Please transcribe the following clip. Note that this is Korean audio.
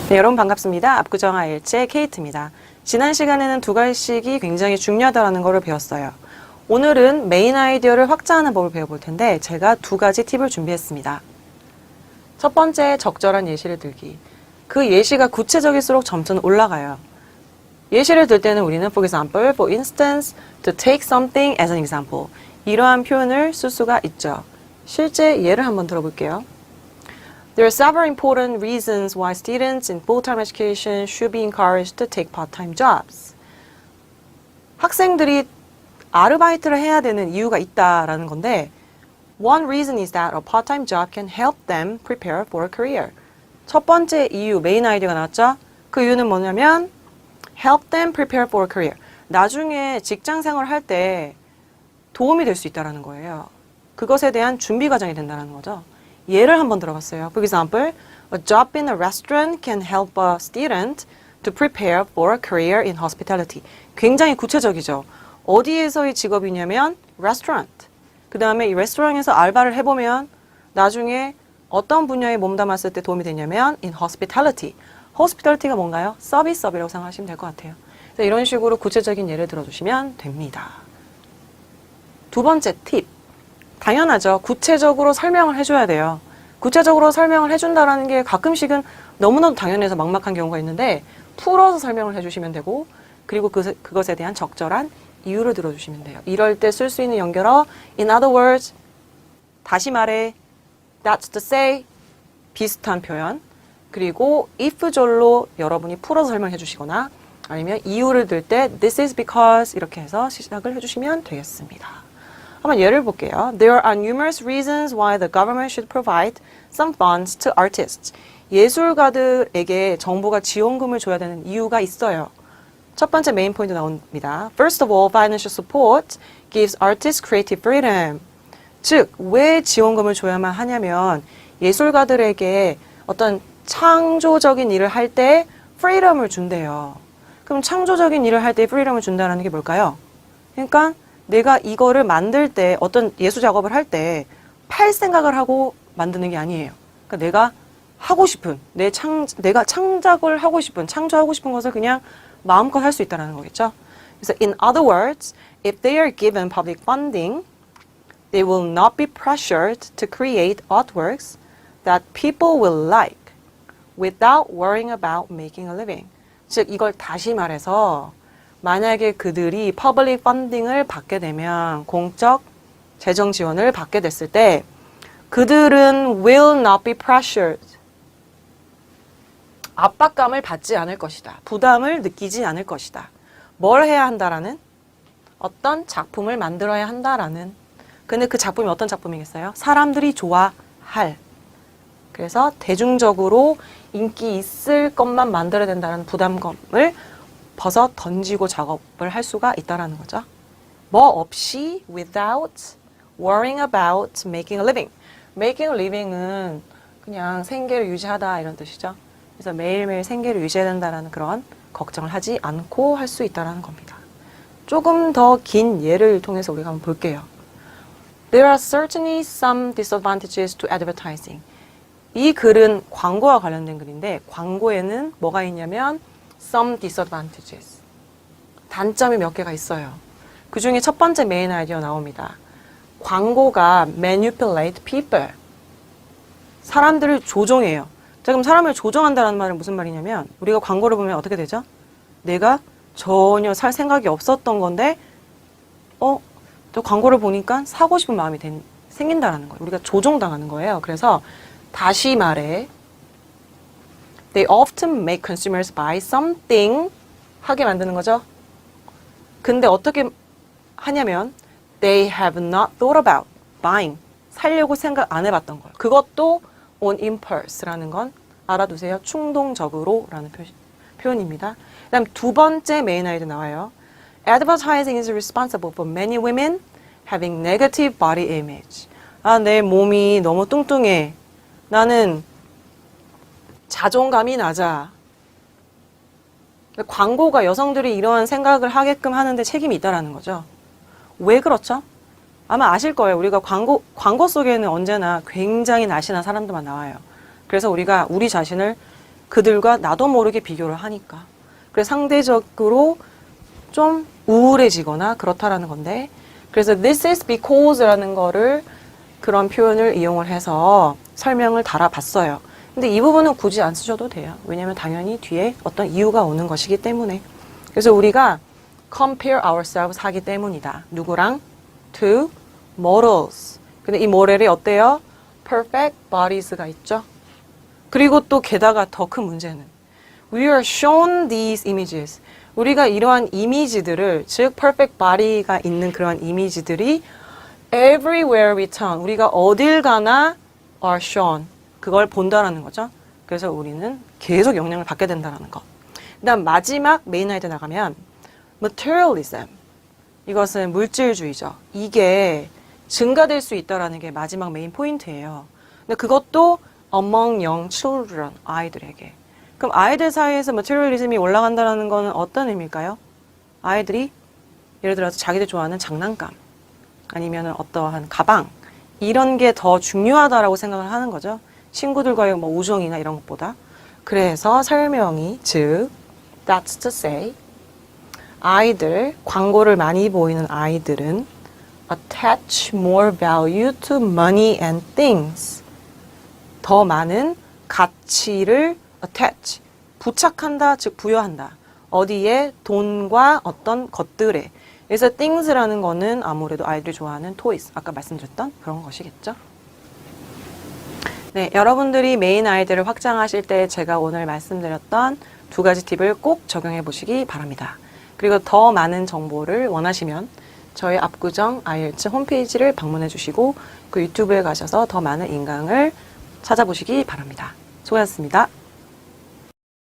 네, 여러분 반갑습니다. 압구정아일체 케이트입니다. 지난 시간에는 두 가지씩이 굉장히 중요하다는 것을 배웠어요. 오늘은 메인 아이디어를 확장하는 법을 배워볼 텐데 제가 두 가지 팁을 준비했습니다. 첫 번째, 적절한 예시를 들기. 그 예시가 구체적일수록 점수는 올라가요. 예시를 들 때는 우리는 for example, for instance, to take something as an example. 이러한 표현을 쓸 수가 있죠. 실제 예를 한번 들어볼게요. There are several important reasons why students in full-time education should be encouraged to take part-time jobs. 학생들이 아르바이트를 해야 되는 이유가 있다라는 건데 One reason is that a part-time job can help them prepare for a career. 첫 번째 이유, 메인 아이디어가 나왔죠? 그 이유는 뭐냐면 help them prepare for a career. 나중에 직장 생활을 할 때 도움이 될 수 있다는 거예요. 그것에 대한 준비 과정이 된다는 거죠. 예를 한번 들어봤어요. For example, a job in a restaurant can help a student to prepare for a career in hospitality. 굉장히 구체적이죠. 어디에서의 직업이냐면 restaurant. 그 다음에 이 레스토랑에서 알바를 해보면 나중에 어떤 분야에 몸담았을 때 도움이 되냐면 in hospitality. hospitality가 뭔가요? 서비스업이라고 생각하시면 될 것 같아요. 이런 식으로 구체적인 예를 들어주시면 됩니다. 두 번째 팁. 당연하죠. 구체적으로 설명을 해줘야 돼요. 구체적으로 설명을 해준다는 게 가끔씩은 너무너무 당연해서 막막한 경우가 있는데 풀어서 설명을 해주시면 되고 그리고 그것에 대한 적절한 이유를 들어주시면 돼요. 이럴 때 쓸 수 있는 연결어 in other words, 다시 말해, that's to say, 비슷한 표현 그리고 if절로 여러분이 풀어서 설명해 주시거나 아니면 이유를 들 때 this is because 이렇게 해서 시작을 해주시면 되겠습니다. 한번 예를 볼게요. There are numerous reasons why the government should provide some funds to artists. 예술가들에게 정부가 지원금을 줘야 되는 이유가 있어요. 첫 번째 메인 포인트 나옵니다. First of all, financial support gives artists creative freedom. 즉, 왜 지원금을 줘야만 하냐면 예술가들에게 어떤 창조적인 일을 할 때 freedom을 준대요. 그럼 창조적인 일을 할 때 freedom을 준다는 게 뭘까요? 그러니까 내가 이거를 만들 때 어떤 예술 작업을 할 때 팔 생각을 하고 만드는 게 아니에요. 그러니까 내가 하고 싶은 내가 창작을 하고 싶은 창조하고 싶은 것을 그냥 마음껏 할 수 있다는 거겠죠. 그래서 in other words, if they are given public funding, they will not be pressured to create artworks that people will like without worrying about making a living. 즉 이걸 다시 말해서 만약에 그들이 퍼블릭 펀딩을 받게 되면 공적 재정 지원을 받게 됐을 때 그들은 will not be pressured. 압박감을 받지 않을 것이다. 부담을 느끼지 않을 것이다. 뭘 해야 한다라는? 어떤 작품을 만들어야 한다라는. 근데 그 작품이 어떤 작품이겠어요? 사람들이 좋아할. 그래서 대중적으로 인기 있을 것만 만들어야 된다는 부담감을 벗어 던지고 작업을 할 수가 있다라는 거죠. 뭐 없이 without worrying about making a living. making a living은 그냥 생계를 유지하다 이런 뜻이죠. 그래서 매일매일 생계를 유지해야 된다는 그런 걱정을 하지 않고 할 수 있다는 겁니다. 조금 더 긴 예를 통해서 우리가 한번 볼게요. There are certainly some disadvantages to advertising. 이 글은 광고와 관련된 글인데 광고에는 뭐가 있냐면 some disadvantages. 단점이 몇 개가 있어요. 그 중에 첫 번째 메인 아이디어 나옵니다. 광고가 manipulate people. 사람들을 조종해요. 자, 그럼 사람을 조종한다는 말은 무슨 말이냐면 우리가 광고를 보면 어떻게 되죠? 내가 전혀 살 생각이 없었던 건데 또 광고를 보니까 사고 싶은 마음이 생긴다는 거예요. 우리가 조종당하는 거예요. 그래서 다시 말해 They often make consumers buy something 하게 만드는 거죠. 근데 어떻게 하냐면 They have not thought about buying. 살려고 생각 안 해봤던 거예요. 그것도 on impulse라는 건 알아두세요. 충동적으로 라는 표현입니다. 그 다음 두 번째 메인 아이디어 나와요. Advertising is responsible for many women having negative body image. 내 몸이 너무 뚱뚱해. 나는 자존감이 낮아. 광고가 여성들이 이러한 생각을 하게끔 하는데 책임이 있다라는 거죠. 왜 그렇죠? 아마 아실 거예요. 우리가 광고 속에는 언제나 굉장히 날씬한 사람들만 나와요. 그래서 우리가 우리 자신을 그들과 나도 모르게 비교를 하니까. 그래서 상대적으로 좀 우울해지거나 그렇다라는 건데, 그래서 this is because라는 거를 그런 표현을 이용을 해서 설명을 달아봤어요. 근데 이 부분은 굳이 안 쓰셔도 돼요. 왜냐면 당연히 뒤에 어떤 이유가 오는 것이기 때문에. 그래서 우리가 compare ourselves 하기 때문이다. 누구랑? To models. 근데 이 model이 어때요? perfect bodies가 있죠. 그리고 또 게다가 더 큰 문제는 we are shown these images. 우리가 이러한 이미지들을, 즉 perfect body가 있는 그러한 이미지들이 everywhere we turn. 우리가 어딜 가나 are shown. 그걸 본다라는 거죠. 그래서 우리는 계속 영향을 받게 된다라는 거. 그다음 마지막 메인 아이디어 나가면 materialism. 이것은 물질주의죠. 이게 증가될 수 있다라는 게 마지막 메인 포인트예요. 근데 그것도 among young children, 아이들에게. 그럼 아이들 사이에서 materialism이 올라간다라는 거는 어떤 의미일까요? 아이들이 예를 들어서 자기들 좋아하는 장난감 아니면 어떠한 가방 이런 게 더 중요하다라고 생각을 하는 거죠. 친구들과의 뭐 우정이나 이런 것보다. 그래서 설명이 즉 that's to say 아이들, 광고를 많이 보이는 아이들은 attach more value to money and things. 더 많은 가치를 attach, 부착한다, 즉 부여한다. 어디에? 돈과 어떤 것들에. 그래서 things라는 거는 아무래도 아이들이 좋아하는 toys, 아까 말씀드렸던 그런 것이겠죠. 네, 여러분들이 메인 아이디어를 확장하실 때 제가 오늘 말씀드렸던 두 가지 팁을 꼭 적용해 보시기 바랍니다. 그리고 더 많은 정보를 원하시면 저희 압구정 IELTS 홈페이지를 방문해 주시고 그 유튜브에 가셔서 더 많은 인강을 찾아보시기 바랍니다. 수고하셨습니다.